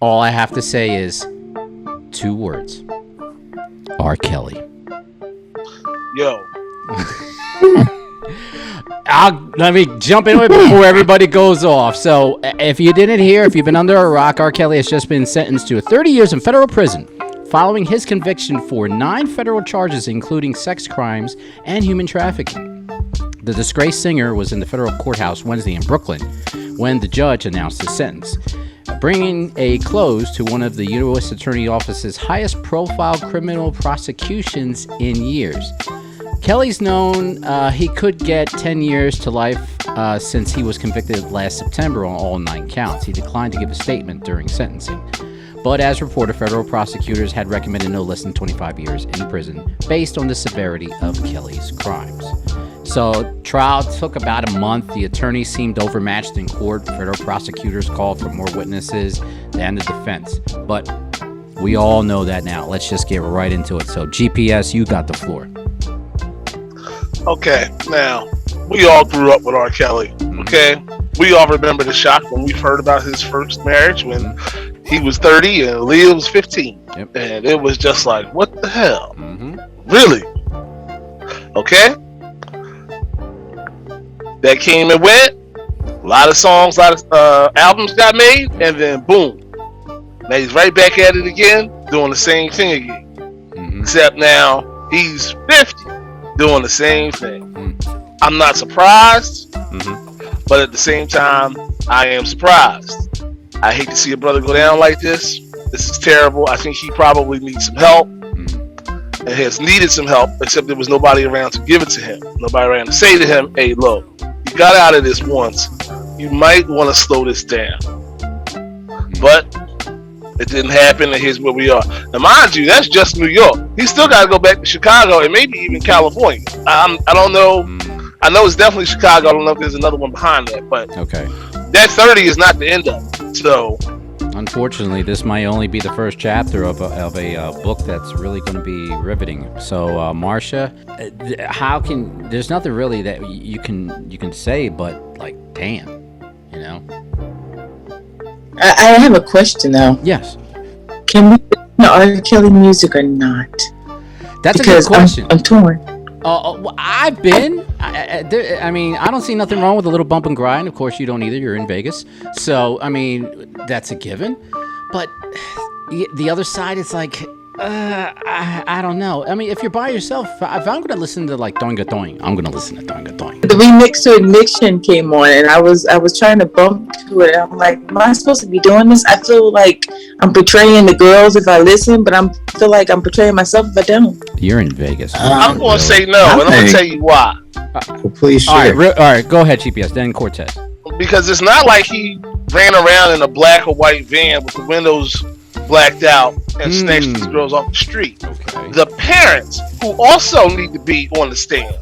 All I have to say is 2 words. R. Kelly. Yo. Let me jump into it before everybody goes off. So, if you didn't hear, if you've been under a rock, R. Kelly has just been sentenced to 30 years in federal prison following his conviction for 9 federal charges, including sex crimes and human trafficking. The disgraced singer was in the federal courthouse Wednesday in Brooklyn when the judge announced his sentence, bringing a close to one of the U.S. Attorney Office's highest profile criminal prosecutions in years. Kelly's known he could get 10 years to life since he was convicted last September on all 9 counts. He declined to give a statement during sentencing. But as reported, federal prosecutors had recommended no less than 25 years in prison based on the severity of Kelly's crimes. So, trial took about a month. The attorney seemed overmatched in court. Federal prosecutors called for more witnesses than the defense. But we all know that now. Let's just get right into it. So, GPS, you got the floor. Okay, now, we all grew up with R. Kelly, okay? We all remember the shock when we heard about his first marriage when he was 30 and Leah was 15. Yep. And it was just like, what the hell? Mm-hmm. Really? Okay? That came and went. A lot of songs, a lot of albums got made, and then boom. Now he's right back at it again, doing the same thing again. Mm-hmm. Except now he's 50, doing the same thing. Mm-hmm. I'm not surprised, Mm-hmm. but at the same time, I am surprised. I hate to see a brother go down like this. This is terrible. I think he probably needs some help. Mm-hmm. And has needed some help, except there was nobody around to give it to him. Nobody around to say to him, hey, look, you got out of this once. You might want to slow this down. But it didn't happen, and here's where we are. Now, mind you, that's just New York. He's still got to go back to Chicago and maybe even California. I don't know. I know it's definitely Chicago. I don't know if there's another one behind that. But Okay. that 30 is not the end of it. So, Unfortunately, this might only be the first chapter of a book that's really going to be riveting. So, Marsha, there's nothing really that you can say, but like, damn, you know? I have a question though. Yes, Can we listen to R. Kelly music or not? that's Because a good question. I'm torn. Well, I've been. I mean, I don't see nothing wrong with a little bump and grind. Of course, you don't either. You're in Vegas, so I mean, that's a given. But the other side is like, I don't know. I mean, if you're by yourself, if I'm gonna listen to like Doinga Doing, I'm gonna listen to Doinga Doing. The remix to Ignition came on, and I was trying to bump to it. I'm like, am I supposed to be doing this? I feel like I'm portraying the girls if I listen, but I feel like I'm portraying myself if I don't. You're in Vegas. I'm going to say no, and I'm going to tell you why. Well, please All share. right, go ahead, GPS. Then Cortez. Because it's not like he ran around in a black or white van with the windows blacked out and snatched these girls off the street. Okay. The parents, who also need to be on the stand,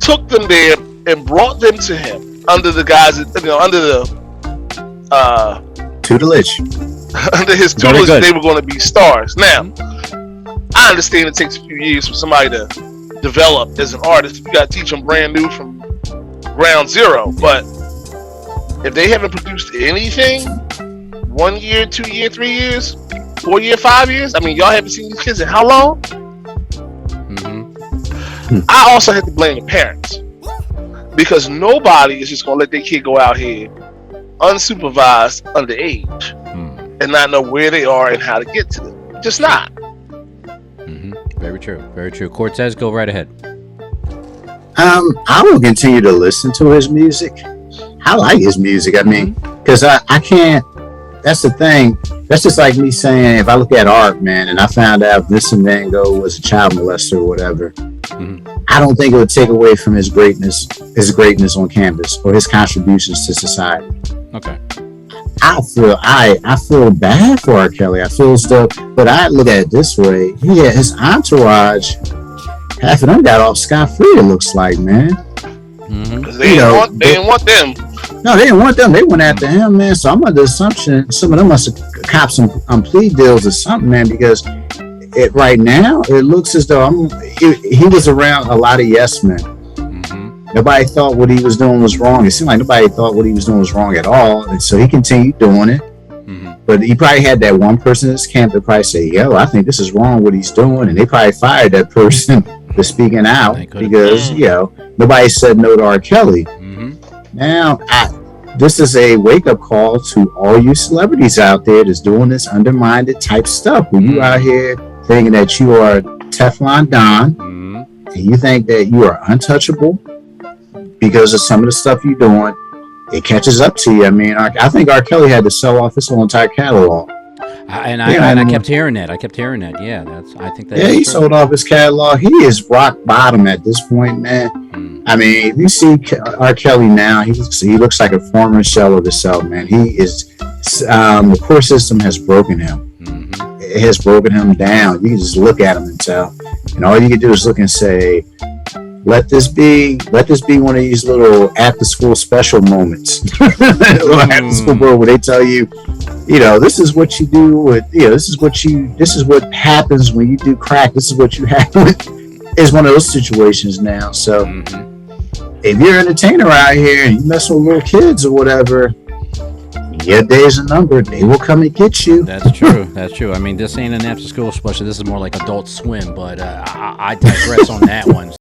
took them there and brought them to him under the guise, under the Tutelage. under his Very tutelage. good. They were going to be stars. Now, I understand it takes a few years for somebody to develop as an artist. You got to teach them brand new from ground zero. But if they haven't produced anything, 1 year, 2 year, 3 years, 4 year, 5 years, I mean, y'all haven't seen these kids in how long? Mm-hmm. I also have to blame the parents, because nobody is just going to let their kid go out here unsupervised underage and not know where they are and how to get to them. Just not. Mm-hmm. Very true. Very true. Cortez, go right ahead. I will continue to listen to his music. I like his music. I mean, because I can't. That's the thing. That's just like me saying, if I look at art, man, and I found out Vincent Van Gogh was a child molester or whatever, I don't think it would take away from his greatness on canvas or his contributions to society. Okay. I feel bad for R. Kelly. I feel as though, but I look at it this way: his entourage, half of them got off scot-free. It looks like, man. Because they didn't want them. No, they didn't want them. They went after him, man. So I'm under the assumption some of them must have copped some plea deals or something, man. Because right now it looks as though he was around a lot of yes men. Nobody thought what he was doing was wrong. It seemed like nobody thought what he was doing was wrong at all, and so he continued doing it. But he probably had that one person in his camp that probably say, "Yo, I think this is wrong what he's doing," and they probably fired that person for speaking out because nobody said no to R. Kelly. Now, this is a wake-up call to all you celebrities out there that's doing this undermined type stuff. When you out here thinking that you are Teflon Don, and you think that you are untouchable because of some of the stuff you're doing, it catches up to you. I mean, I think R. Kelly had to sell off his whole entire catalog. I kept hearing that. Yeah, I think that. Yeah, he sold off his catalog. He is rock bottom at this point, man. I mean, if you see R. Kelly now, he looks like a former shell of himself, man. He is. The court system has broken him. It has broken him down. You can just look at him and tell. And all you can do is look and say, let this be one of these little after school special moments. After school bro, where they tell you, this is what you do with, this is what happens when you do crack. This is what you have with. It's one of those situations now. So if you're an entertainer out here and you mess with little kids or whatever, your days are numbered. They will come and get you. That's true. I mean, this ain't an after school special. This is more like Adult Swim, but I digress on that one.